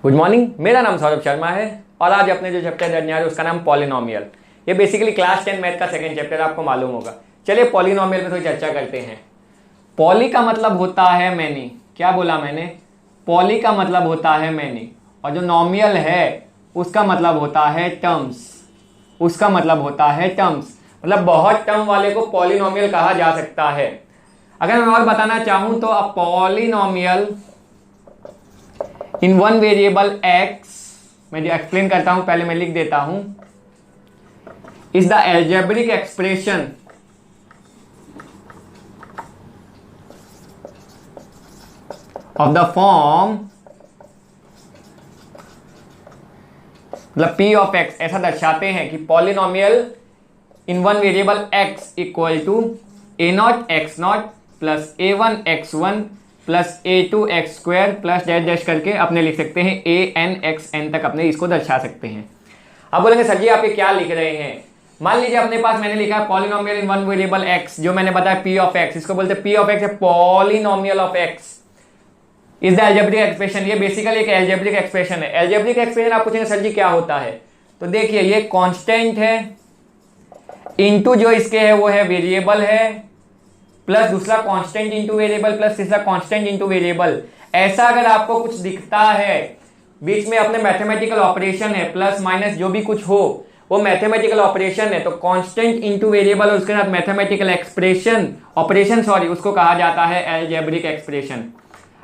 Good morning, मेरा नाम सौरभ शर्मा है और आज अपने जो चैप्टर करने आ रहे हैं उसका नाम पॉलिनोमियल। ये बेसिकली क्लास 10 मैथ का सेकंड चैप्टर आपको मालूम होगा। चलिए पॉलिनोमियल पे थोड़ी चर्चा करते हैं। पॉली का मतलब होता है मैनी। क्या बोला मैंने? पॉली का मतलब होता है मैनी और जो नोमियल है उसका मतलब होता है टर्म्स। उसका मतलब होता है टर्म्स, मतलब बहुत टर्म वाले को पॉलिनोमियल कहा जा सकता है। अगर मैं और बताना चाहूं तो अ polynomial in one variable x, मैं जो एक्सप्लेन करता हूं पहले मैं लिख देता हूं, is the algebraic expression of the form, मतलब p ऑफ x ऐसा दर्शाते हैं कि polynomial in one variable x equal to a naught x naught plus a one x one plus a two x square plus dash dash करके अपने लिख सकते हैं ए एन एक्स एन तक अपने इसको दर्शा सकते हैं। अब बोलेंगे सर जी आप ये क्या लिख रहे हैं? मान लीजिए अपने पास मैंने लिखा है polynomial in one variable x, जो मैंने बताया p ऑफ x, इसको बोलते हैं p ऑफ x है polynomial of x is the algebraic expression. ये बेसिकली एक एल्जेब्रिक एक्सप्रेशन है। एल्जेब्रिक एक्सप्रेशन आप पूछेंगे सर जी क्या होता है, तो देखिए ये कांस्टेंट है इनटू जो इसके है वो है वेरिएबल है, प्लस दूसरा कांस्टेंट इंटू वेरिएबल प्लस तीसरा कांस्टेंट इंटू वेरिएबल। ऐसा अगर आपको कुछ दिखता है बीच में अपने मैथमेटिकल ऑपरेशन है, प्लस माइनस जो भी कुछ हो वो मैथमेटिकल ऑपरेशन है, तो कांस्टेंट इंटू वेरिएबल और उसके साथ मैथमेटिकल एक्सप्रेशन ऑपरेशन उसको कहा जाता है एल्जेब्रिक एक्सप्रेशन।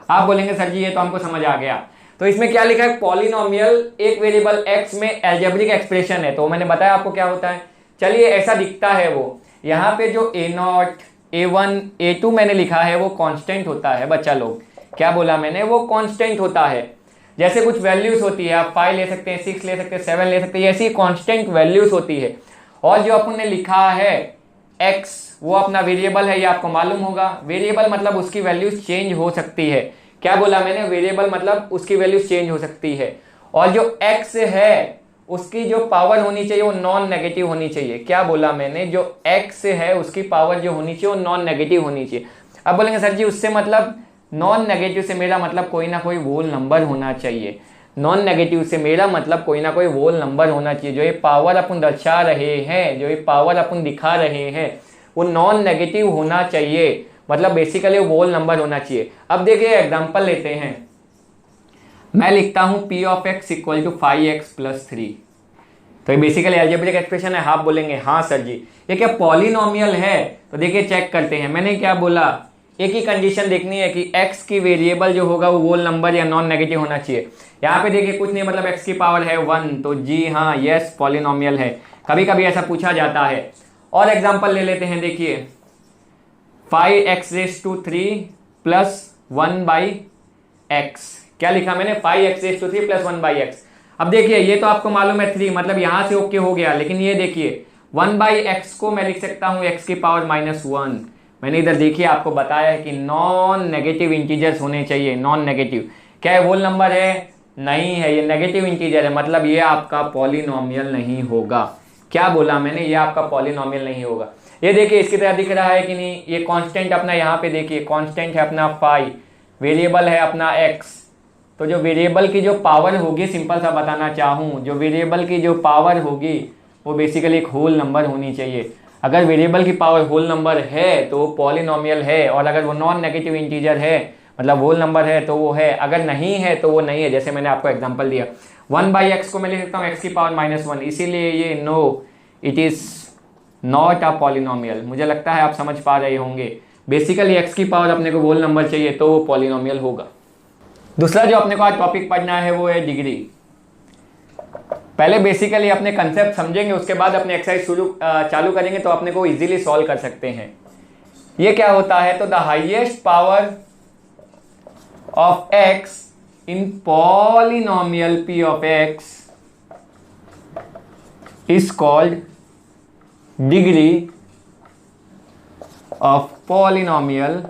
आप बोलेंगे सर जी ये तो हमको समझ आ गया, तो इसमें क्या लिखा है? पॉलिनोमियल एक वेरिएबल x में एल्जेब्रिक एक्सप्रेशन है, तो मैंने बताया आपको क्या होता है। चलिए ऐसा दिखता है वो, यहाँ पे जो A naught A one A two मैंने लिखा है वो कांस्टेंट होता है। बच्चा लोग क्या बोला मैंने? वो कांस्टेंट होता है। जैसे कुछ वैल्यूज होती है, आप 5 ले सकते हैं, 6 ले सकते हैं, 7 ले सकते हैं, ऐसी कांस्टेंट वैल्यूज होती है। और जो अपन ने लिखा है x वो अपना वेरिएबल है, ये आपको मालूम होगा। वेरिएबल मतलब उसकी वैल्यूज चेंज हो सकती है। क्या बोला मैंने? वेरिएबल मतलब उसकी वैल्यूज चेंज हो सकती है। और जो x है उसकी जो पावर होनी चाहिए वो नॉन नेगेटिव होनी चाहिए। क्या बोला मैंने? जो x है उसकी पावर जो होनी चाहिए वो नॉन नेगेटिव होनी चाहिए। अब बोलेंगे सर जी उससे मतलब, नॉन नेगेटिव से मेरा मतलब कोई ना कोई होल नंबर होना चाहिए। नॉन नेगेटिव से मेरा मतलब कोई ना कोई होल नंबर होना चाहिए। जो ये पावर अपन दर्शा रहे हैं, जो ये पावर अपन दिखा रहे हैं वो नॉन नेगेटिव होना चाहिए, मतलब बेसिकली होल नंबर होना चाहिए। अब देखिए एग्जांपल लेते हैं, मैं लिखता हूं p of x equal to 5x plus 3, तो ये बेसिकली एल्जेब्रिक एक्सप्रेशन है। आप बोलेंगे हाँ सर जी ये क्या पॉलिनोमियल है? तो देखिए चेक करते हैं। मैंने क्या बोला? एक ही कंडीशन देखनी है कि x की वेरिएबल जो होगा वो होल नंबर या नॉन नेगेटिव होना चाहिए। यहाँ पे देखिए कुछ नहीं, मतलब x की पावर है 1, तो जी हाँ यस पॉलिनोमियल है। कभी कभी ऐसा पूछा जाता है। और एग्जाम्पल ले लेते हैं, देखिए 5x3 प्लस 1/x, क्या लिखा मैंने? 5x3 plus 1/x। अब देखिए ये तो आपको मालूम है 3, मतलब यहां से ओके हो गया, लेकिन ये देखिए 1/x को मैं लिख सकता हूं x की पावर -1। मैंने इधर देखिए आपको बताया है कि नॉन नेगेटिव इंटीजर्स होने चाहिए। नॉन नेगेटिव क्या है? होल नंबर है? नहीं है, ये नेगेटिव इंटीजर है, मतलब ये आपका पॉलिनोमियल नहीं होगा। क्या बोला मैंने? ये आपका पॉलिनोमियल नहीं होगा। ये देखिए इसकी तरह दिख रहा है कि नहीं? ये कांस्टेंट अपना यहाँ पे देखिए कांस्टेंट है अपना 5, वेरिएबल है अपना x, तो जो वेरिएबल की जो पावर होगी, सिंपल सा बताना चाहूँ, जो वेरिएबल की जो पावर होगी वो बेसिकली एक होल नंबर होनी चाहिए। अगर वेरिएबल की पावर होल नंबर है तो वो पॉलिनोमियल है, और अगर वो नॉन नेगेटिव इंटीजर है मतलब होल नंबर है तो वो है, अगर नहीं है तो वो नहीं है। जैसे मैंने आपको एग्जांपल दिया 1/x को मैं लिख सकता हूँ x की पावर -1, इसीलिए ये no it is not a polynomial. मुझे लगता है आप समझ पा रहे होंगे। बेसिकली x की पावर अपने को होल नंबर चाहिए तो वो पॉलिनोमियल होगा। दूसरा जो अपने को आज टॉपिक पढ़ना है वो है डिग्री। पहले बेसिकली अपने कंसेप्ट समझेंगे, उसके बाद अपने एक्सरसाइज चालू करेंगे तो अपने को इजीली सॉल्व कर सकते हैं। ये क्या होता है? तो the highest power of x in polynomial p of x is called degree of polynomial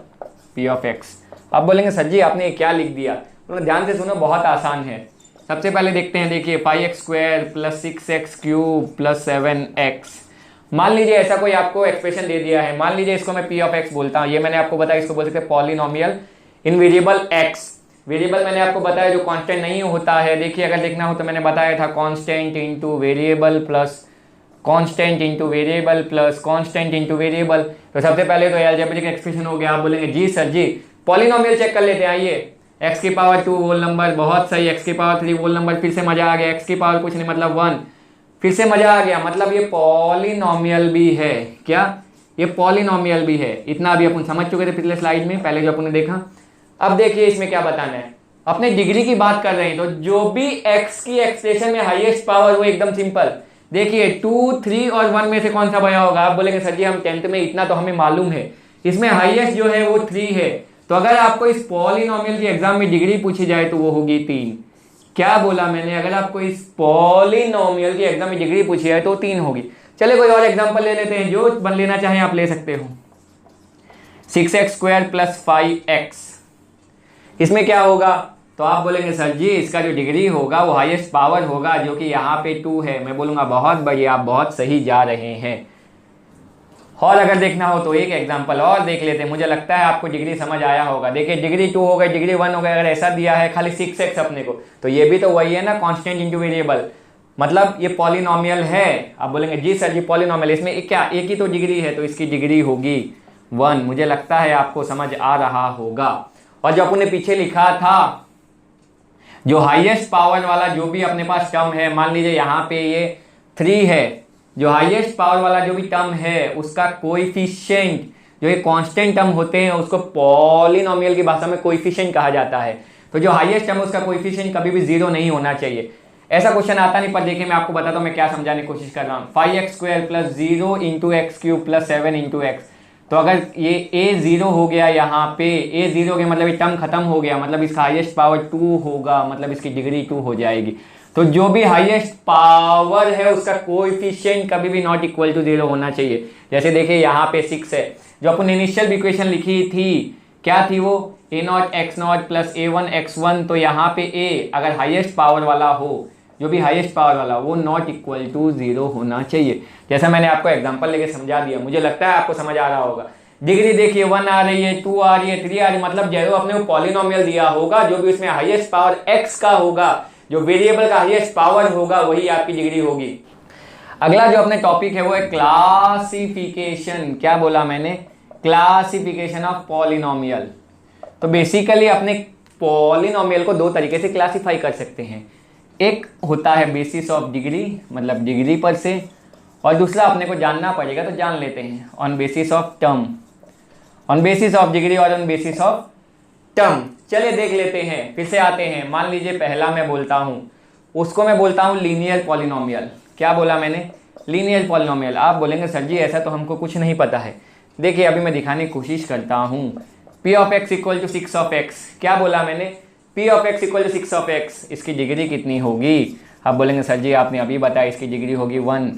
p of x। अब बोलेंगे सर जी आपने क्या लिख दिया? तो ध्यान से सुनो, बहुत आसान है। सबसे पहले देखते हैं, देखिए 5x² plus 6x³ plus 7x। मान लीजिए ऐसा कोई आपको एक्सप्रेशन दे दिया है, मान लीजिए इसको मैं p ऑफ x बोलता हूँ। ये मैंने आपको बताया, इसको बोल सकते हैं polynomial in variable x। Variable मैंने आपको बताया जो कांस्टेंट नहीं होता है। देखिए अगर देखना हो तो मैंने बताया था constant into variable plus constant into variable plus constant into variable. तो सबसे पहले तो अलजेब्रिक एक्सप्रेशन हो गया। आप बोलेंगे जी सर जी पॉलिनोमियल चेक कर लेते हैं। आइए x की पावर 2 होल नंबर, बहुत सही, x की पावर 3 होल नंबर, फिर से मजा आ गया, x की पावर कुछ नहीं मतलब 1, फिर से मजा आ गया, मतलब ये पॉलिनोमियल भी है। क्या ये पॉलिनोमियल भी है? इतना अभी अपन समझ चुके थे पिछले स्लाइड में, पहले जो अपन ने देखा। अब देखिए इसमें क्या बताना है, अपने डिग्री की बात कर रहे हैं तो जो भी x की एक्सप्रेशन में हाईएस्ट पावर वो एकदम सिंपल। देखिए 2, 3 और 1 में से कौन सा बड़ा होगा? आप बोलेंगे सर जी हम 10th में इतना तो हमें मालूम है, इसमें हाईएस्ट जो है वो 3 है। तो अगर आपको इस पॉलिनोमियल की एग्जाम में डिग्री पूछी जाए तो वो होगी 3। क्या बोला मैंने? अगर आपको इस पॉलिनोमियल की एग्जाम में डिग्री पूछी जाए तो 3 होगी। चले कोई और एग्जांपल ले लेते हैं, जो बन लेना चाहें आप ले सकते हो। 6x² + 5x, इसमें क्या होगा? तो आप बोलेंगे सर जी इसका जो डिग्री होगा वो हाईएस्ट पावर होगा जो कि यहाँ पे 2 है। मैं बोलूंगा बहुत बढ़िया, आप बहुत सही जा रहे हैं। और अगर देखना हो तो एक एग्जांपल और देख लेते हैं, मुझे लगता है आपको डिग्री समझ आया होगा। देखिए डिग्री 2 हो गई, डिग्री 1 हो गई, अगर ऐसा दिया है खाली 6x अपने को तो ये भी तो वही है ना, कांस्टेंट इंटू वेरिएबल, मतलब ये पॉलिनोमियल है। आप बोलेंगे जी सर जी पॉलिनोमियल, इसमें क्या एक ही तो डिग्री है तो इसकी डिग्री होगी 1। मुझे लगता है आपको समझ आ रहा होगा। और जो अपने पीछे लिखा था जो हाईएस्ट पावर वाला जो भी अपने पास टर्म है, मान लीजिए यहाँ पे ये 3 है, जो हाईएस्ट पावर वाला जो भी टर्म है उसका कोएफिशिएंट, जो ये कांस्टेंट टर्म होते हैं उसको पॉलिनोमियल की भाषा में कोएफिशिएंट कहा जाता है। तो जो हाईएस्ट टर्म है उसका कोएफिशिएंट कभी भी 0 नहीं होना चाहिए। ऐसा क्वेश्चन आता नहीं, पर देखिए मैं आपको बताता हूँ मैं क्या समझाने की कोशिश कर रहा हूँ। 5x² + 0 × x³ + 7 × x। तो अगर ये a0 हो गया, यहाँ पे a0 के मतलब ये टर्म खत्म हो गया, मतलब इसका हाईएस्ट पावर 2 होगा, मतलब इसकी डिग्री 2 हो जाएगी। तो जो भी हाईएस्ट पावर है उसका कोएफिशिएंट कभी भी नॉट इक्वल टू 0 होना चाहिए। जैसे देखिए यहाँ पे 6 है, जो अपन इनिशियल इक्वेशन लिखी थी क्या थी वो? a0 x0 + a1 x1। तो यहाँ पे a अगर हाईएस्ट पावर वाला हो, जो भी हाईएस्ट पावर वाला वो नॉट इक्वल टू 0 होना चाहिए। जैसा मैंने आपको एग्जांपल लेके समझा दिया, मुझे लगता है आपको समझ आ रहा होगा। डिग्री देखिए 1 आ रही है, 2 आ रही है, 3 आ रही है, मतलब जो अपने को पॉलिनोमियल दिया होगा जो भी उसमें हाईएस्ट पावर x का होगा, जो वेरिएबल का हाईएस्ट पावर होगा वही आपकी डिग्री होगी। अगला जो अपने टॉपिक है वो है क्लासिफिकेशन। क्या बोला मैंने? Classification of polynomial. तो बेसिकली अपने पॉलिनोमियल को 2 तरीके से क्लासिफाई कर सकते हैं। एक होता है बेसिस ऑफ डिग्री, मतलब डिग्री पर से, और दूसरा अपने को जानना पड़ेगा तो जान लेते हैं on basis of term, on basis of degree और ऑन बेसिस ऑफ टर्म। चलिए देख लेते हैं, फिर से आते हैं। मान लीजिए पहला मैं बोलता हूं, उसको मैं बोलता हूं लीनियर पॉलिनोमियल। क्या बोला मैंने? Linear polynomial. आप बोलेंगे सर जी ऐसा तो हमको कुछ नहीं पता है। देखिए अभी मैं दिखाने की कोशिश करता हूं। p of x = 6x। क्या बोला मैंने? p of x = 6x। इसकी डिग्री कितनी होगी? आप बोलेंगे सर जी आपने अभी बताया इसकी डिग्री होगी 1।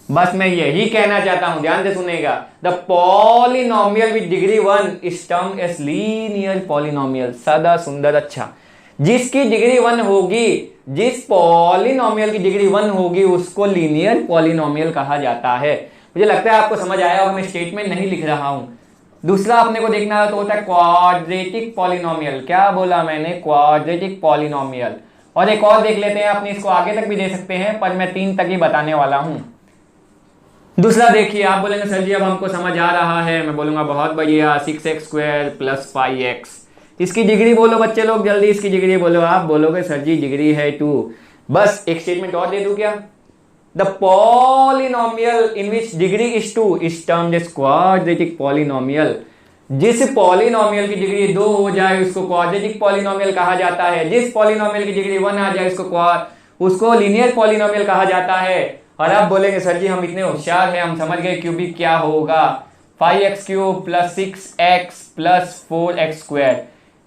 बस मैं यही कहना चाहता हूं, ध्यान से सुनेगा। The polynomial with degree 1 is termed as linear polynomial. सादा सुंदर अच्छा, जिसकी डिग्री 1 होगी, जिस पॉलिनोमियल की डिग्री 1 होगी उसको लीनियर पॉलिनोमियल कहा जाता है। मुझे लगता है आपको समझ आया होगा, मैं स्टेटमेंट नहीं लिख रहा हूं। दूसरा अपने को देखना है तो होता है क्वाड्रेटिक पॉलिनोमियल। क्या बोला मैंने? Quadratic polynomial. और एक और देख लेते हैं, अपने इसको आगे तक भी दे सकते हैं पर मैं 3 तक ही बताने वाला हूं। दूसरा देखिए, आप बोलेंगे सर जी अब हमको समझ आ रहा है। मैं बोलूंगा बहुत बढ़िया, 6x² + 5x। इसकी डिग्री बोलो बच्चे लोग, जल्दी इसकी डिग्री बोलो। आप बोलोगे सर जी डिग्री है 2। बस एक स्टेटमेंट और दे दूं क्या? The polynomial in which degree is 2 is termed as quadratic polynomial. जिस पॉलिनोमियल की डिग्री 2 हो जाए उसको क्वाड्रेटिक पॉलिनोमियल कहा जाता है। जिस पॉलिनोमियल की डिग्री 1 आ जाए उसको लीनियर पॉलिनोमियल कहा जाता है। और आप बोलेंगे सर जी हम इतने होशियार हैं, हम समझ गए क्यूबिक क्या होगा। 5x³ + 6x + 4x²।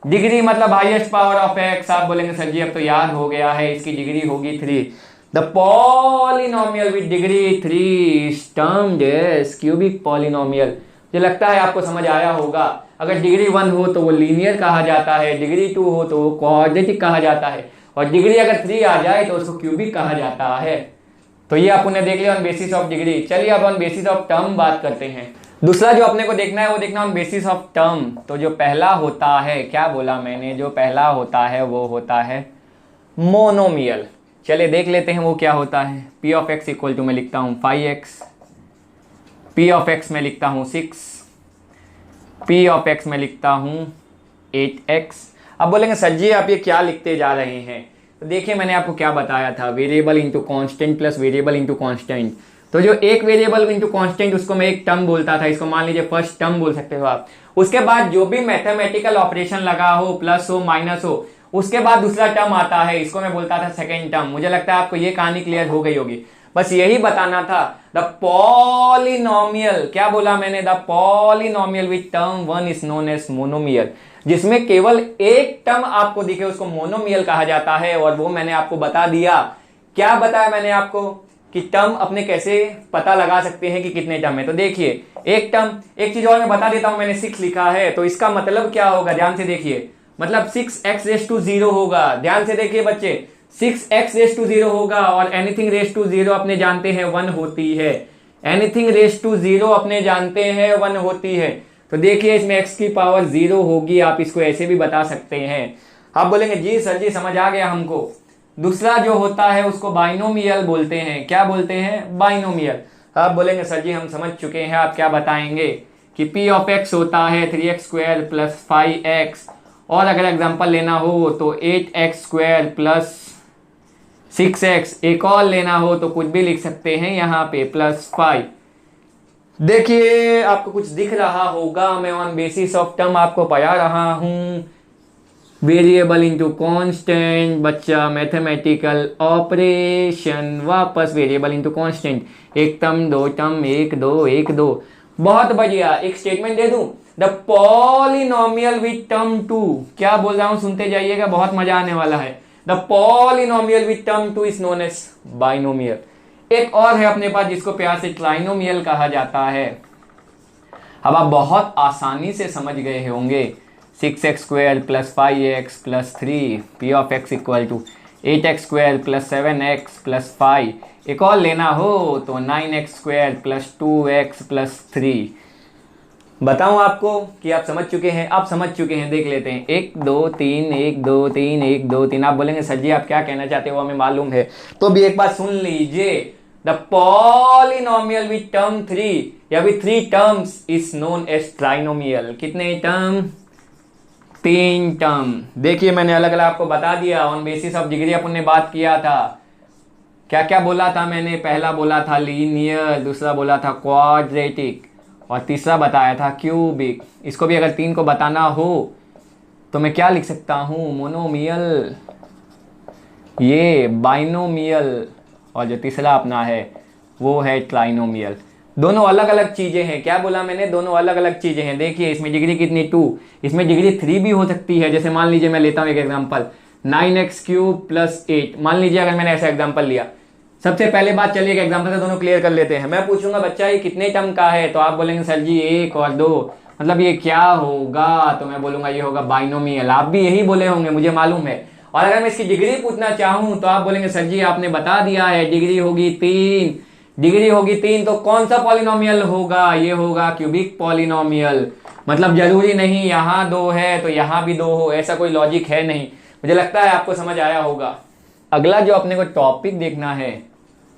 डिग्री मतलब हाईएस्ट पावर ऑफ x। आप बोलेंगे सर जी अब तो याद हो गया है, इसकी डिग्री होगी 3। The polynomial with degree 3 is termed as cubic polynomial. मुझे लगता है आपको समझ आया होगा। अगर डिग्री 1 हो तो वो लीनियर कहा जाता है, डिग्री 2 हो तो वो क्वाड्रेटिक कहा जाता है, और डिग्री अगर 3 आ जाए तो उसको क्यूबिक कहा जाता है। तो ये आपने देख लिया ऑन बेसिस ऑफ डिग्री। चलिए अब ऑन बेसिस ऑफ टर्म बात करते हैं। दूसरा जो अपने को देखना है वो देखना ऑन बेसिस ऑफ टर्म। तो जो पहला होता है, क्या बोला मैंने, जो पहला होता है वो होता है मोनोमियल। चलिए देख लेते हैं वो क्या होता है। P of x equal to मैं लिखता हूँ 5x, पी ऑफ एक्स में लिखता हूँ 6, पी ऑफ एक्स में लिखता हूँ 8x। अब बोलेंगे सर जी आप ये क्या लिखते जा रहे हैं, तो देखिए मैंने आपको क्या बताया था, variable into constant plus variable into constant. तो जो एक वेरिएबल इंटू कॉन्स्टेंट उसको मैं एक टर्म बोलता था, इसको मान लीजिए फर्स्ट टर्म बोल सकते हो आप। उसके बाद जो भी मैथमेटिकल ऑपरेशन लगा हो, प्लस हो माइनस हो, उसके बाद दूसरा टर्म आता है, इसको मैं बोलता था सेकेंड टर्म। मुझे लगता है आपको ये कहानी क्लियर हो गई होगी। बस यही बताना था। द पॉलिनोमियल, क्या बोला मैंने, the polynomial with term one is known as monomial. जिसमें केवल एक टर्म आपको दिखे उसको मोनोमियल कहा जाता है। और वो मैंने आपको बता दिया। क्या बताया मैंने आपको कि टर्म अपने कैसे पता लगा सकते हैं कि कितने टर्म है। तो देखिए एक टर्म, एक चीज और मैं बता देता हूं, मैंने 6 लिखा है तो इसका मतलब क्या होगा, ध्यान से देखिए, मतलब 6x रेस टू 0 होगा। ध्यान से देखिए बच्चे, 6x रेस टू 0 होगा। और एनीथिंग रेस टू 0 अपने जानते हैं 1 होती है। एनीथिंग रेस टू 0 अपने जानते हैं 1 होती है। तो देखिए इसमें x की पावर 0 होगी। आप इसको ऐसे भी बता सकते हैं। आप बोलेंगे जी सर जी समझ आ गया हमको। दूसरा जो होता है उसको बाइनोमियल बोलते हैं। क्या बोलते हैं, बाइनोमियल। आप बोलेंगे सर जी हम समझ चुके हैं, आप क्या बताएंगे कि p ऑफ x होता है 3x स्क्वायर प्लस 5x। और अगर एग्जांपल लेना हो तो 8x स्क्वायर प्लस 6x। एक और लेना हो तो कुछ भी लिख सकते हैं यहाँ पे प्लस 5। देखिए आपको कुछ दिख रहा होगा, मैं ऑन बेसिस ऑफ टर्म आपको पढ़ा रहा हूं। वेरिएबल इंटू कांस्टेंट, बच्चा मैथमेटिकल ऑपरेशन, वापस वेरिएबल इंटू कांस्टेंट, एक टर्म दो टर्म, एक दो एक दो। बहुत बढ़िया। एक स्टेटमेंट दे दूं, द पॉलिनोमियल विथ टर्म 2। क्या बोल रहा हूं सुनते जाइएगा, बहुत मजा आने वाला है। The polynomial with term 2 is known as binomial. एक और है अपने पास जिसको प्यार से ट्राइनोमियल कहा जाता है। अब आप बहुत आसानी से समझ गए होंगे। 6x square plus 5x plus 3, p of x equal to 8x square plus 7x plus 5। एक और लेना हो तो 9x square plus 2x plus 3। बताऊं आपको कि आप समझ चुके हैं, आप समझ चुके हैं। देख लेते हैं 1 2 3 1 2 3 1 2 3। आप बोलेंगे सर जी आप क्या कहना चाहते हो, हमें मालूम है। तो भी एक बात सुन लीजिए, द पॉलिनोमियल विथ टर्म 3 या with 3 terms is known as trinomial. कितने टर्म, 3 टर्म। देखिए मैंने अलग अलग आपको बता दिया। ऑन बेसिस ऑफ डिग्री अपन ने बात किया था। क्या क्या बोला था मैंने, पहला बोला था लीनियर, दूसरा बोला था क्वाड्रेटिक, और तीसरा बताया था क्यूबिक। इसको भी अगर 3 को बताना हो तो मैं क्या लिख सकता हूं, मोनोमियल, ये बाइनोमियल, और जो तीसरा अपना है वो है ट्राइनोमियल। दोनों अलग अलग चीजें हैं। क्या बोला मैंने, दोनों अलग अलग चीजें हैं। देखिए इसमें डिग्री कितनी 2, इसमें डिग्री 3 भी हो सकती है। जैसे मान लीजिए मैं लेता हूं एक एग्जांपल, 9x क्यूब प्लस 8। मान लीजिए अगर मैंने ऐसा एग्जांपल लिया। सबसे पहले बात चलिए एक एग्जांपल से दोनों क्लियर कर लेते हैं। मैं पूछूंगा बच्चा ये कितने टर्म का है, तो आप बोलेंगे सर जी 1 और 2, मतलब ये क्या होगा, तो मैं बोलूंगा ये होगा बाइनोमियल। आप भी यही बोले होंगे, मुझे मालूम है। और अगर मैं इसकी डिग्री पूछना चाहूं तो आप बोलेंगे सर जी आपने बता दिया है डिग्री होगी 3, डिग्री होगी 3, तो कौन सा पॉलिनोमियल होगा, ये होगा क्यूबिक पॉलिनोमियल। मतलब जरूरी नहीं यहां 2 है तो यहां भी 2 हो, ऐसा कोई लॉजिक है नहीं। मुझे लगता है आपको समझ आया होगा। अगला जो अपने को टॉपिक देखना है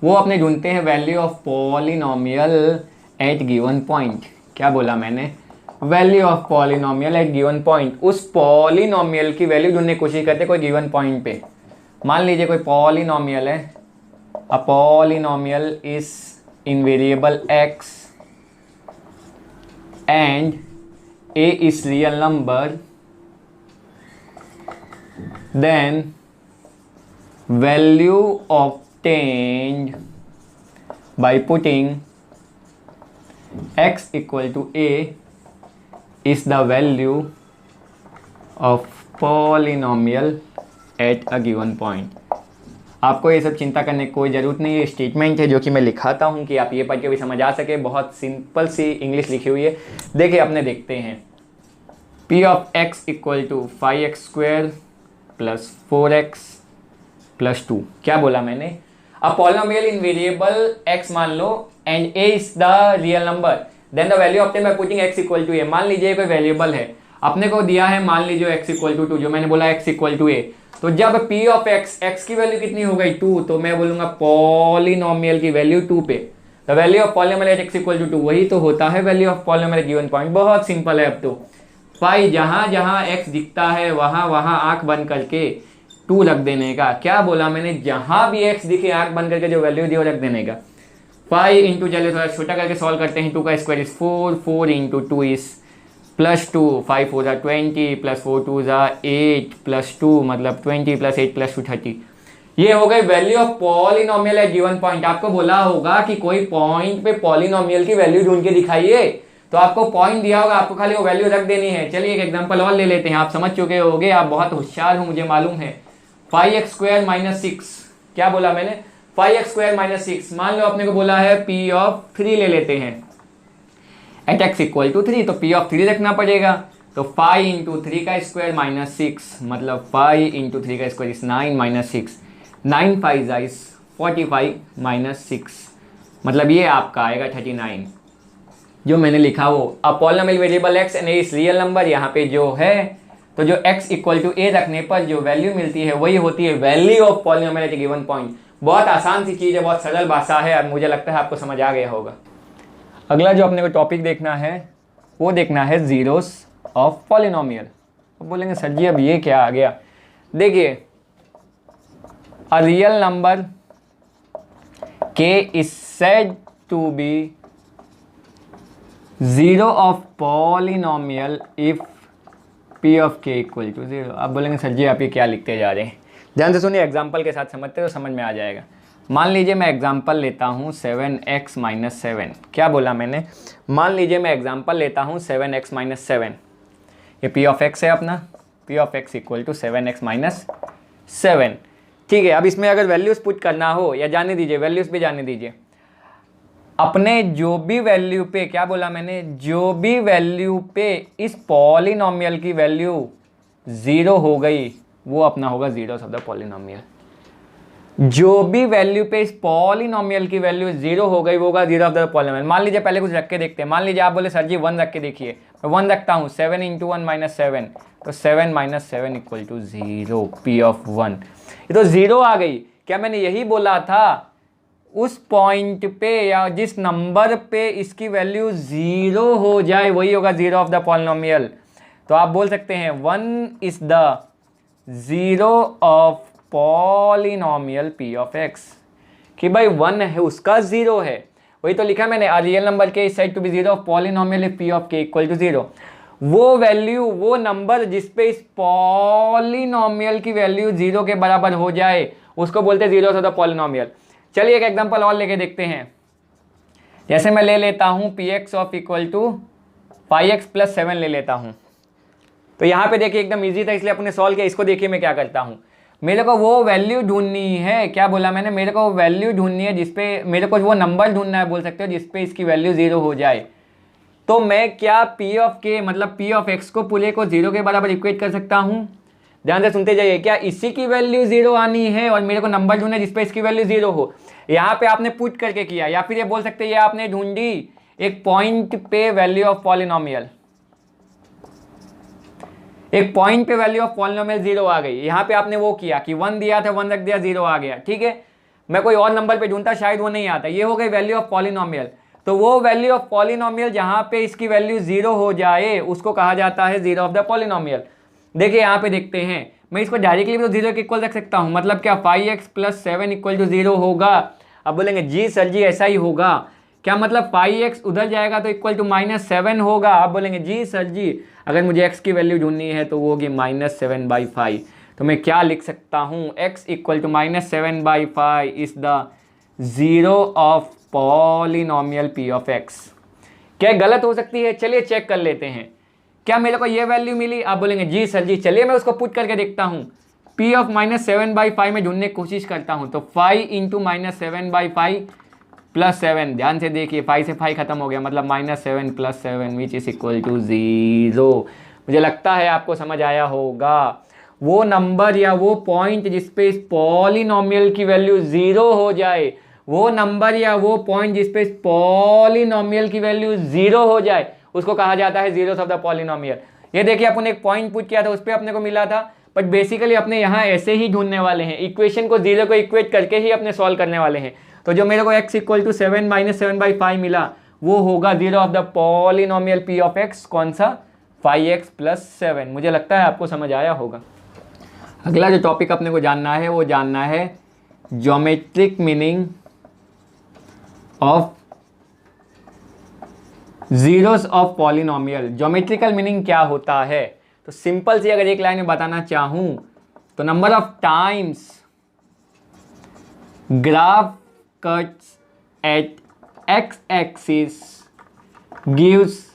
वो अपने ढूंढते हैं value of polynomial at given point. क्या बोला मैंने, value of polynomial at given point. उस पॉलिनोमियल की वैल्यू ढूंढने की कोशिश करते कोई गिवन पॉइंट पे। मान लीजिए कोई पॉलिनोमियल है, a polynomial is in variable x and a is real number, then value obtained by putting x equal to a is the value of polynomial at a given point। आपको ये सब चिंता करने की कोई ज़रूरत नहीं है। स्टेटमेंट है जो कि मैं लिखाता हूँ कि आप ये पढ़ के भी समझ आ सके। बहुत सिंपल सी इंग्लिश लिखी हुई है। देखिए अपने देखते हैं, p of x equal to 5x square plus 4x plus 2। क्या बोला मैंने, a polynomial in variable x मान लो and a is the real number, then the value obtain by putting x equal to a. मान लीजिए कोई variable है, अपने को दिया है मान लीजिए x इक्वल टू 2, जो मैंने बोला x इक्वल टू ए। तो जब p ऑफ x की वैल्यू कितनी हो गई 2, तो मैं बोलूंगा पॉलिनोमियल की वैल्यू 2 पे the value of polynomial at x equal to 2, वही तो होता है value of polynomial given point. बहुत सिंपल है। अब तो फाई जहां जहां x दिखता है वहां वहां आंख बंद करके 2 रख देने का। क्या बोला मैंने, जहां भी x दिखे आंख बंद करके जो वैल्यू दी वो रख देने का। 5 इंटू, चलिए थोड़ा छोटा करके सॉल्व करते हैं। 2 का square is 4, 4 into 2 is +2, 5 4 20 plus 4 2 8 plus 2 मतलब 20 प्लस 8 प्लस 2 30। ये हो गई value of polynomial at given point. आपको बोला होगा कि कोई पॉइंट पे पॉलिनोमियल की वैल्यू ढूंढ के दिखाइए, तो आपको पॉइंट दिया होगा, आपको खाली वो वैल्यू रख देनी है। चलिए एक एग्जांपल और ले लेते हैं। आप समझ चुके होंगे, आप बहुत होशियार हो मुझे मालूम है। 5x² - 6, क्या बोला मैंने, 5x² - 6। मान लो अपने को बोला है p ऑफ 3 ले लेते हैं एट x इक्वल टू 3, तो p ऑफ 3 रखना पड़ेगा। तो 5 इंटू 3 का स्क्वायर माइनस 6 मतलब 5 इंटू 3 का square is 9 minus 6, 9 5 is 45 minus 6 मतलब ये आपका आएगा 39। जो मैंने लिखा वो अब polynomial variable x and a इस रियल नंबर यहाँ पे जो है, तो जो x इक्वल टू a रखने पर जो वैल्यू मिलती है वही होती है value of polynomial at given point. बहुत आसान सी चीज है, बहुत सरल भाषा है। अब मुझे लगता है आपको समझ आ गया होगा। अगला जो अपने को टॉपिक देखना है वो देखना है जीरोस ऑफ पॉलिनोमियल। अब बोलेंगे सर जी अब ये क्या आ गया। देखिए a real number k is said to be zero of polynomial if p of k equal to 0। अब बोलेंगे सर जी आप ये क्या लिखते जा रहे हैं। ध्यान से सुनिए, एग्जाम्पल के साथ समझते तो समझ में आ जाएगा। मान लीजिए मैं एग्जाम्पल लेता हूँ 7x - 7। क्या बोला मैंने, मान लीजिए मैं एग्जाम्पल लेता हूँ 7x - 7। ये p ऑफ x है अपना, p of x equal to 7x - 7। ठीक है, अब इसमें अगर वैल्यूज पुट करना हो, या जाने दीजिए वैल्यूज भी जाने दीजिए, अपने जो भी वैल्यू पे, क्या बोला मैंने, जो भी वैल्यू पे इस पॉलिनोमियल की वैल्यू 0 हो गई वो अपना होगा जीरोस ऑफ द पॉलिनोमियल। जो भी वैल्यू पे इस पॉलिनोमियल की वैल्यू 0 हो गई वो होगा जीरो ऑफ द पॉलिनोमियल। मान लीजिए पहले कुछ रख के देखते हैं। मान लीजिए आप बोले सर जी 1 रख के देखिए, मैं 1 रखता हूँ, 7 इंटू 1 माइनस 7, तो 7 - 7 इक्वल टू 0, p ऑफ 1। ये तो 0 आ गई। क्या मैंने यही बोला था, उस पॉइंट पे या जिस नंबर पे इसकी वैल्यू 0 हो जाए वही होगा जीरो ऑफ द पॉलिनोमियल। तो आप बोल सकते हैं 1 is the zero of polynomial p of x, कि भाई 1 है उसका 0 है, वही तो लिखा मैंने, a real number k is said to be zero of polynomial if p of k equal to 0। वो वैल्यू, वो नंबर जिसपे इस पॉलिनोमियल की वैल्यू 0 के बराबर हो जाए उसको बोलते हैं जीरो ऑफ द पॉलिनोमियल। चलिए एक एग्जांपल और लेके देखते हैं। जैसे मैं ले लेता हूँ px of equal to 5x + 7 ले लेता हूँ। तो यहाँ पे देखिए एकदम इजी था इसलिए अपने सॉल्व किया। इसको देखिए मैं क्या करता हूँ, मेरे को वो वैल्यू ढूंढनी है, क्या बोला मैंने, मेरे को वैल्यू ढूंढनी है जिसपे, मेरे को वो नंबर ढूंढना है बोल सकते हो जिसपे इसकी वैल्यू 0 हो जाए। तो मैं क्या p ऑफ k मतलब p ऑफ x को पूरे को 0 के बराबर इक्वेट कर सकता हूँ। ध्यान से सुनते जाइए, क्या इसी की वैल्यू 0 आनी है और मेरे को नंबर ढूंढना है जिसपे इसकी वैल्यू 0 हो। यहाँ पे आपने पुट करके किया, या फिर ये बोल सकते हैं ये आपने ढूंढी एक पॉइंट पे वैल्यू ऑफ पॉलिनोमियल, एक पॉइंट पे वैल्यू ऑफ पॉलिनोमियल 0 आ गई। यहाँ पे आपने वो किया कि 1 दिया था, 1 रख दिया, 0 आ गया। ठीक है, मैं कोई और नंबर पे ढूंढता शायद वो नहीं आता। ये हो गई वैल्यू ऑफ पॉलिनोमियल। तो वो वैल्यू ऑफ पॉलिनोमियल जहाँ पे इसकी वैल्यू 0 हो जाए उसको कहा जाता है जीरो ऑफ द पॉलिनोमियल। देखिए यहाँ पे देखते हैं, मैं इसको डायरेक्टली भी तो 0 के इक्वल रख सकता हूँ, मतलब क्या 5x + 7 इक्वल टू 0 होगा। अब बोलेंगे जी सर जी ऐसा ही होगा, क्या मतलब 5x उधर जाएगा तो इक्वल टू -7 होगा। अब बोलेंगे जी सर जी अगर मुझे x की वैल्यू ढूंढनी है तो वो होगी -7/5। तो मैं क्या लिख सकता हूँ, x equal to -7/5 is the zero of polynomial p of x। क्या गलत हो सकती है, चलिए चेक कर लेते हैं। क्या मेरे को ये वैल्यू मिली, आप बोलेंगे जी सर जी, चलिए मैं उसको पुट करके देखता हूँ। p ऑफ -7/5 में ढूंढने की कोशिश करता हूँ, तो 5 इंटू -7/5 प्लस 7, ध्यान से देखिए 5 से 5 खत्म हो गया, मतलब -7 + 7 विच इज इक्वल टू 0। मुझे लगता है आपको समझ आया होगा। वो नंबर या वो पॉइंट जिसपे इस पॉलिनोमियल की वैल्यू 0 हो जाए वो नंबर या वो पॉइंट जिसपे पॉलिनोमियल की वैल्यू 0 हो जाए उसको कहा जाता है जीरोस ऑफ द पॉलिनोमियल। ये देखिए अपन एक पॉइंट पुट किया था, उस पर अपने को मिला था, बट बेसिकली अपने यहाँ ऐसे ही ढूंढने वाले हैं, इक्वेशन को 0 को इक्वेट करके ही अपने सॉल्व करने वाले हैं। तो जो मेरे को x इक्वल टू 7 माइनस 7/5 मिला वो होगा zero of the polynomial p of x, कौन सा, 5x प्लस 7। मुझे लगता है आपको समझ आया होगा। अगला जो टॉपिक अपने को जानना है वो जानना है geometric meaning of zeros of polynomial. Geometrical meaning क्या होता है? तो सिंपल सी अगर एक लाइन में बताना चाहूं तो number of times graph cuts at x axis gives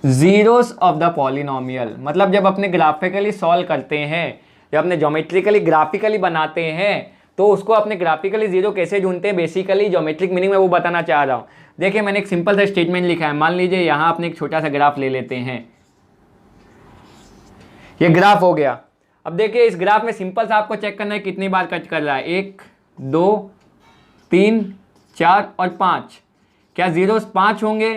zeros of the polynomial. मतलब जब अपने ग्राफिकली सॉल्व करते हैं, जब अपने ज्योमेट्रिकली ग्राफिकली बनाते हैं तो उसको अपने ग्राफिकली जीरो कैसे ढूंढते हैं, बेसिकली ज्योमेट्रिक मीनिंग में वो बताना चाह रहा हूँ। देखिए मैंने एक सिंपल सा स्टेटमेंट लिखा है। मान लीजिए यहाँ अपने एक छोटा सा ग्राफ ले लेते हैं, ये ग्राफ हो गया। अब देखिए इस ग्राफ में सिंपल सा आपको चेक करना है कितनी बार कट कर रहा है, 1 2 3 4 और 5। क्या जीरोस 5 होंगे?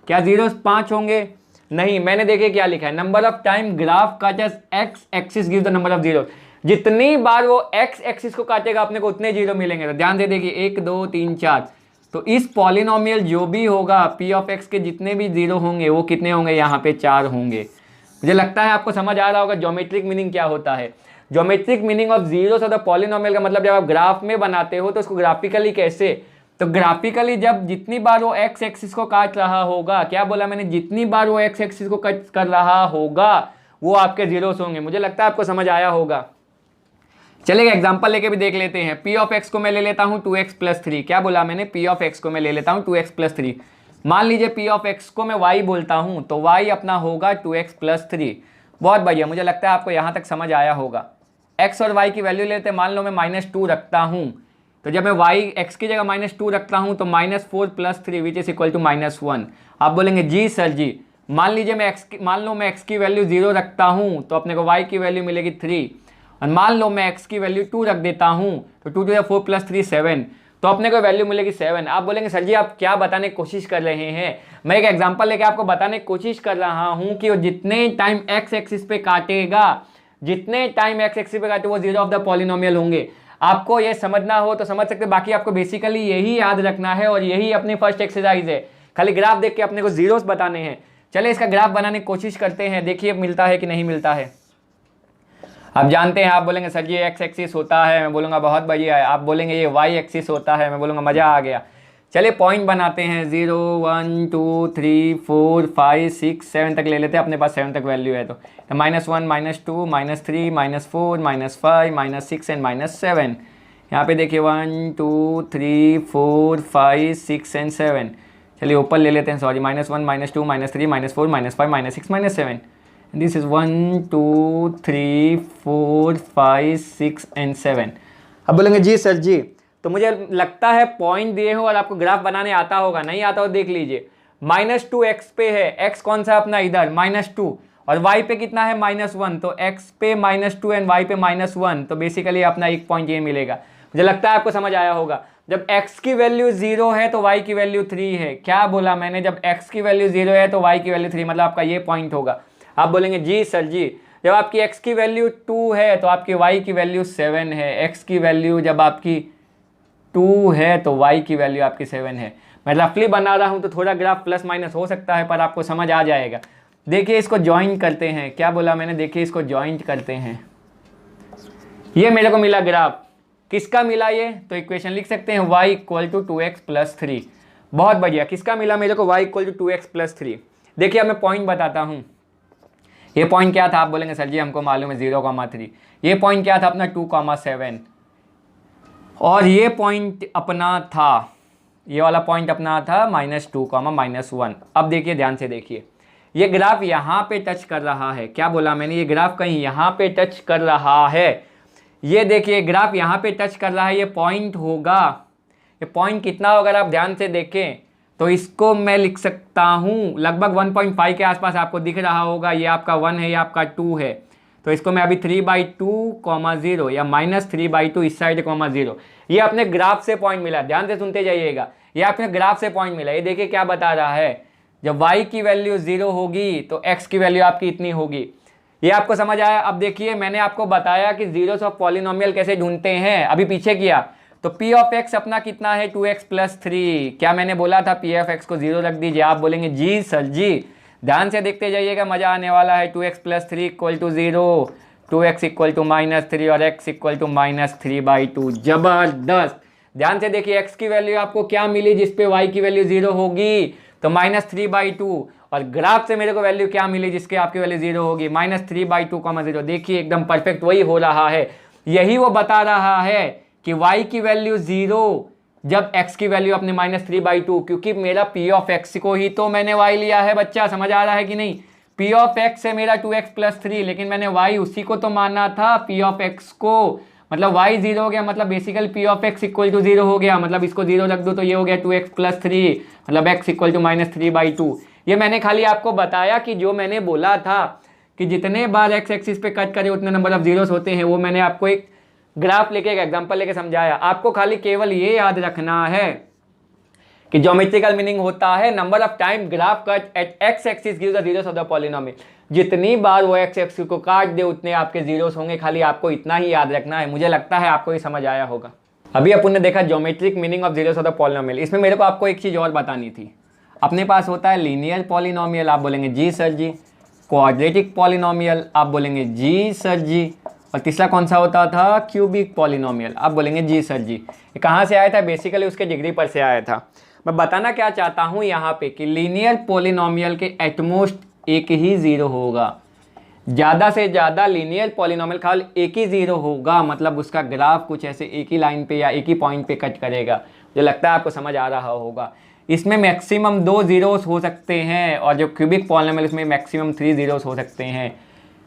क्या जीरोस 5 होंगे? नहीं। मैंने देखिए क्या लिखा है, number of time graph cuts x axis give the number of zero. जितनी बार वो एक्स एक्सिस को काटेगा अपने को उतने जीरो मिलेंगे। तो ध्यान दे देखिए 1 2 3 4। तो इस पॉलिनोमियल जो भी होगा p ऑफ x के जितने भी जीरो होंगे वो कितने होंगे, यहाँ पे 4 होंगे। मुझे लगता है आपको समझ आ रहा होगा ज्योमेट्रिक मीनिंग क्या होता है। Geometric meaning of zeros of the polynomial का मतलब जब आप ग्राफ में बनाते हो तो उसको ग्राफिकली कैसे, तो ग्राफिकली जब जितनी बार वो एक्स एक्सिस को काट रहा होगा, क्या बोला मैंने, जितनी बार वो एक्स एक्सिस को कट कर रहा होगा वो आपके जीरोस होंगे। मुझे लगता है आपको समझ आया होगा। चलिए एग्जांपल लेके भी देख लेते हैं। p ऑफ x को मैं ले लेता हूँ 2x प्लस 3। क्या बोला मैंने, p ऑफ x को मैं ले लेता हूँ 2x प्लस 3। मान लीजिए p ऑफ x को मैं y बोलता हूँ तो y अपना होगा 2x प्लस 3। बहुत बढ़िया, मुझे लगता है आपको यहाँ तक समझ आया होगा। x और y की वैल्यू लेते हैं। मान लो मैं -2 रखता हूँ, तो जब मैं y x की जगह -2 रखता हूँ तो -4 plus 3 which is equal to -1। आप बोलेंगे जी सर जी, मान लीजिए मान लो मैं x की वैल्यू 0 रखता हूँ तो अपने को y की वैल्यू मिलेगी 3। और मान लो मैं x की वैल्यू 2 रख देता हूँ तो 2 to 4 प्लस 3 7, तो अपने को वैल्यू मिलेगी 7। आप बोलेंगे सर जी आप क्या बताने की कोशिश कर रहे हैं? मैं एक एग्जांपल लेके आपको बताने की कोशिश कर रहा हूँ कि वो जितने टाइम x एक्सिस पे काटेगा, जितने टाइम x एक्सिस पे काटे वो जीरो ऑफ द पॉलिनोमियल होंगे। आपको ये समझना हो तो समझ सकते, बाकी आपको बेसिकली यही याद रखना है और यही अपनी फर्स्ट एक्सरसाइज है। खाली ग्राफ देख के अपने को जीरोस बताने हैं। चलिए इसका ग्राफ बनाने की कोशिश करते हैं, देखिए मिलता है कि नहीं मिलता है। आप जानते हैं, आप बोलेंगे सर जी एक्स एक्सिस होता है, मैं बोलूँगा बहुत बढ़िया है। आप बोलेंगे ये वाई एक्सिस होता है, मैं बोलूँगा मज़ा आ गया। चलिए पॉइंट बनाते हैं, 0 1 2 3 4 5 6 7 तक ले लेते हैं, अपने पास 7 तक वैल्यू है। तो -1 -2 -3 -4 -5 -6 एंड -7। यहाँ पे देखिए 1 2 3 4 5 6 एंड 7। चलिए ऊपर ले लेते हैं, सॉरी -1 -2 -3 -4 -5 -6 -7। This is 1 2 3 4 5 6 and 7। अब बोलेंगे जी सर जी, तो मुझे लगता है पॉइंट दिए हो और आपको ग्राफ बनाने आता होगा। नहीं आता हो देख लीजिए, -2 x पे है, x कौन सा अपना इधर -2, और y पे कितना है -1, तो x पे -2 एंड y पे -1, तो बेसिकली अपना एक पॉइंट ये मिलेगा। मुझे लगता है आपको समझ आया होगा। जब x की वैल्यू 0 है तो y की वैल्यू 3 है। क्या बोला मैंने, जब x की वैल्यू 0 है तो y की वैल्यू 3, मतलब आपका ये पॉइंट होगा। आप बोलेंगे जी सर जी, जब आपकी x की वैल्यू 2 है तो आपकी y की वैल्यू 7 है। x की वैल्यू जब आपकी 2 है तो y की वैल्यू आपकी 7 है। मैं रफली बना रहा हूँ तो थोड़ा ग्राफ प्लस माइनस हो सकता है, पर आपको समझ आ जाएगा। देखिए इसको ज्वाइंट करते हैं। क्या बोला मैंने, देखिए इसको ज्वाइंट करते हैं। ये मेरे को मिला ग्राफ, किसका मिला ये, तो इक्वेशन लिख सकते हैं y = 2x + 3। बहुत बढ़िया, किसका मिला मेरे को, y = 2x + 3। देखिए अब मैं पॉइंट बताता हूँ। ये पॉइंट क्या था, आप बोलेंगे सर जी हमको मालूम है 0,3। ये पॉइंट क्या था अपना 2,7, और ये पॉइंट अपना था, ये वाला पॉइंट अपना था -2, -1। अब देखिए ध्यान से देखिए, ये ग्राफ यहाँ पे टच कर रहा है। क्या बोला मैंने, ये ग्राफ कहीं यहाँ पे टच कर रहा है। ये देखिए ग्राफ यहाँ पे टच कर रहा है, ये पॉइंट होगा। ये पॉइंट कितना होगा, अगर आप ध्यान से देखें तो इसको मैं लिख सकता हूँ लगभग 1.5 के आसपास आपको दिख रहा होगा। ये आपका 1 है, ये आपका 2 है, तो इसको मैं अभी 3/2, 0 या -3/2 इस साइड, 0। ये अपने ग्राफ से पॉइंट मिला, ध्यान से सुनते जाइएगा, ये अपने ग्राफ से पॉइंट मिला। ये देखिए क्या बता रहा है, जब y की वैल्यू 0 होगी तो x की वैल्यू आपकी इतनी होगी। ये आपको समझ आया? अब देखिए मैंने आपको बताया कि जीरोस ऑफ पॉलिनोमियल कैसे ढूंढते हैं, अभी पीछे किया। तो p ऑफ x अपना कितना है, 2x + 3। क्या मैंने बोला था p ऑफ x को 0 रख दीजिए? आप बोलेंगे जी सर जी। ध्यान से देखते जाइएगा, मजा आने वाला है। 2x + 3 = 0, 2x = -3 और x = -3/2। जबरदस्त। ध्यान से देखिए x की वैल्यू आपको क्या मिली जिसपे y की वैल्यू 0 होगी, तो -3/2। और ग्राफ से मेरे को वैल्यू क्या मिली जिसके आपकी वैल्यू 0 होगी, -3/2, 0। देखिए एकदम परफेक्ट वही हो रहा है। यही वो बता रहा है कि y की वैल्यू 0 जब x की वैल्यू अपने -3/2, क्योंकि मेरा p ऑफ x को ही तो मैंने y लिया है। बच्चा समझ आ रहा है कि नहीं? p ऑफ x है मेरा 2x + 3, लेकिन मैंने y उसी को तो माना था, p ऑफ x को। मतलब y 0 हो गया, मतलब बेसिकली p ऑफ x = 0 हो गया। मतलब इसको 0 रख दो तो ये हो गया 2x + 3, मतलब x = -3/2। ये मैंने खाली आपको बताया कि जो मैंने बोला था कि जितने बार x एक्सिस पे कट करे उतने नंबर ऑफ जीरोस होते हैं, वो मैंने आपको एक ग्राफ लेके, एक एग्जांपल लेके समझाया। आपको खाली केवल ये याद रखना है कि ज्योमेट्रिकल मीनिंग होता है number of time graph cut at x axis gives the zeros of the polynomial. जितनी बार वो x एक्सिस को काट दे उतने आपके जीरोस होंगे। खाली आपको इतना ही याद रखना है। मुझे लगता है आपको ये समझ आया होगा। अभी अपन ने देखा geometric meaning of zeros of the polynomial. इसमें मेरे को आपको एक चीज़ और बतानी थी। अपने पास होता है लीनियर पॉलिनोमियल, आप बोलेंगे जी सर जी। क्वाड्रेटिक पॉलिनोमियल, आप बोलेंगे जी सर जी। और तीसरा कौन सा होता था, क्यूबिक पॉलिनोमियल, आप बोलेंगे जी सर जी। ये कहाँ से आया था, बेसिकली उसके डिग्री पर से आया था। मैं बताना क्या चाहता हूँ यहाँ पे कि लीनियर पॉलिनोमियल के एटमोस्ट एक ही जीरो होगा। ज़्यादा से ज़्यादा लीनियर पॉलिनोमियल खाली एक ही जीरो होगा, मतलब उसका ग्राफ कुछ ऐसे एक ही लाइन पे या एक ही पॉइंट पे कट करेगा। मुझे लगता है आपको समझ आ रहा होगा। इसमें मैक्सिमम 2 जीरोस हो सकते हैं, और जो क्यूबिक पॉलिनोमियल इसमें मैक्सिमम 3 जीरोस हो सकते हैं।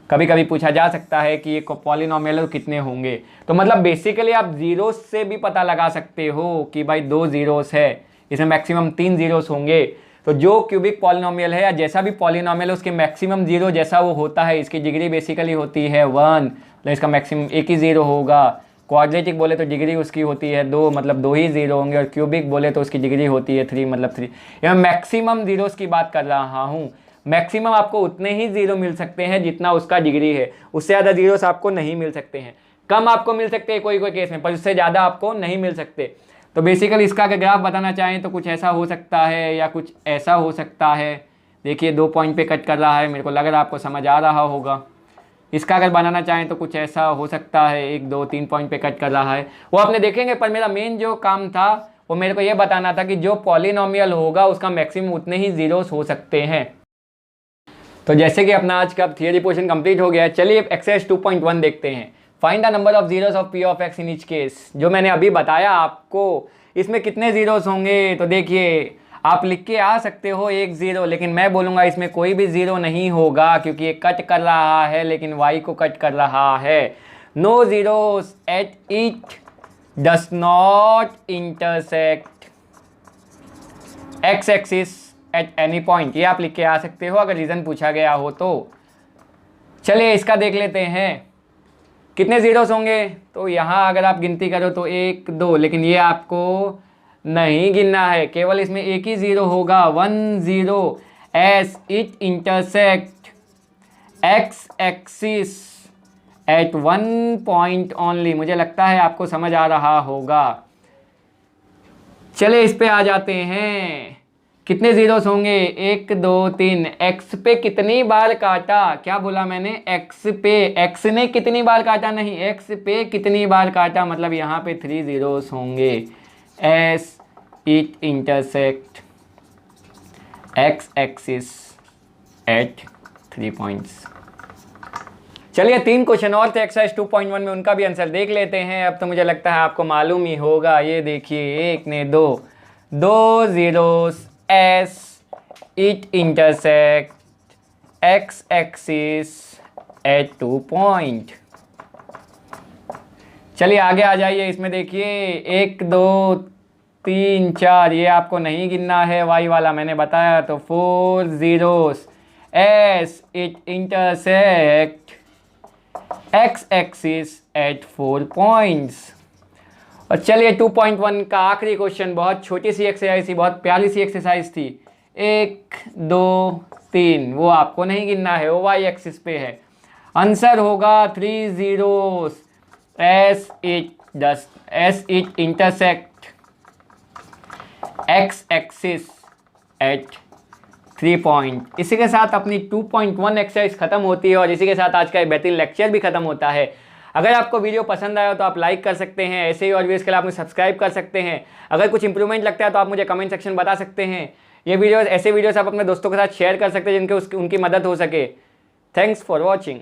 कभी कभी पूछा जा सकता है कि ये पॉलिनोमियल कितने होंगे, तो मतलब बेसिकली आप जीरोस से भी पता लगा सकते हो कि भाई 2 जीरोस है, इसमें मैक्सिमम 3 जीरोस होंगे। तो जो क्यूबिक पॉलिनोमियल है या जैसा भी पॉलिनोमियल है उसके मैक्सिमम जीरो जैसा वो होता है, इसकी डिग्री बेसिकली होती है 1, तो इसका मैक्सिमम एक ही जीरो होगा। क्वाड्रेटिक बोले तो डिग्री उसकी होती है 2, मतलब 2 ही जीरो होंगे। और क्यूबिक बोले तो उसकी डिग्री होती है 3, मतलब 3। मैं मैक्सिमम जीरोस की बात कर रहा हूँ। मैक्सिमम आपको उतने ही जीरो मिल सकते हैं जितना उसका डिग्री है, उससे ज़्यादा जीरोस आपको नहीं मिल सकते हैं। कम आपको मिल सकते हैं कोई कोई केस में, पर उससे ज़्यादा आपको नहीं मिल सकते। तो बेसिकली इसका अगर ग्राफ बताना चाहें तो कुछ ऐसा हो सकता है या कुछ ऐसा हो सकता है। देखिए 2 पॉइंट पे कट कर रहा है, मेरे को लग रहा है आपको समझ आ रहा होगा। इसका अगर बनाना चाहें तो कुछ ऐसा हो सकता है, 1 2 3 पॉइंट पे कट कर रहा है, वो आपने देखेंगे। पर मेरा मेन जो काम था वो मेरे को ये बताना था कि जो पॉलिनोमियल होगा उसका मैक्सिमम उतने ही जीरोस हो सकते हैं। तो जैसे कि अपना आज का थियरी पोर्शन कंप्लीट हो गया है, चलिए एक्सरसाइज 2.1 देखते हैं। Find the number of zeros of p of x in each case. जो मैंने अभी बताया आपको, इसमें कितने जीरोस होंगे, तो देखिए आप लिख के आ सकते हो 1 0, लेकिन मैं बोलूँगा इसमें कोई भी जीरो नहीं होगा, क्योंकि ये कट कर रहा है लेकिन y को कट कर रहा है। No zeros at it does not intersect x axis at any point. ये आप लिख के आ सकते हो अगर रीज़न पूछा गया हो तो। चलिए इसका देख लेते हैं कितने जीरोस होंगे। तो यहाँ अगर आप गिनती करो तो 1 2, लेकिन ये आपको नहीं गिनना है, केवल इसमें एक ही जीरो होगा, 1 0, S it intersect x axis eight 1 point only. मुझे लगता है आपको समझ आ रहा होगा। चले इस पे आ जाते हैं, कितने जीरोस होंगे, 1 2 3। x पे कितनी बार काटा, क्या बोला मैंने, x पे, x ने कितनी बार काटा नहीं, x पे कितनी बार काटा, मतलब यहाँ पे 3 जीरोस होंगे। S it intersect x axis eight 3 points. चलिए 3 क्वेश्चन और थे एक्सरसाइज 2.1 में, उनका भी आंसर देख लेते हैं। अब तो मुझे लगता है आपको मालूम ही होगा। ये देखिए, 1 ने 2 zeros, S it intersect x axis eight 2 point. चलिए आगे आ जाइए। इसमें देखिए 1 2 3 4, ये आपको नहीं गिनना है, y वाला मैंने बताया। तो 4 zeros, S it intersect x axis at 4 points. और चलिए 2.1 का आखिरी क्वेश्चन, बहुत छोटी सी एक्सरसाइज थी, बहुत प्यारी सी एक्सरसाइज थी। 1 2 3 वो आपको नहीं गिनना है, वो वाई एक्सिस पे है। आंसर होगा 3 zeros S it intersect x axis at 3 point. इसी के साथ अपनी 2.1 एक्सरसाइज खत्म होती है और इसी के साथ आज का बेहतरीन लेक्चर भी खत्म होता है। अगर आपको वीडियो पसंद आया हो तो आप लाइक कर सकते हैं, ऐसे ही और वीडियोस के लिए आप मुझे सब्सक्राइब कर सकते हैं। अगर कुछ इंप्रूवमेंट लगता है तो आप मुझे कमेंट सेक्शन बता सकते हैं। ये वीडियोस, ऐसे वीडियोस आप अपने दोस्तों के साथ शेयर कर सकते हैं जिनके उनकी मदद हो सके। Thanks for watching.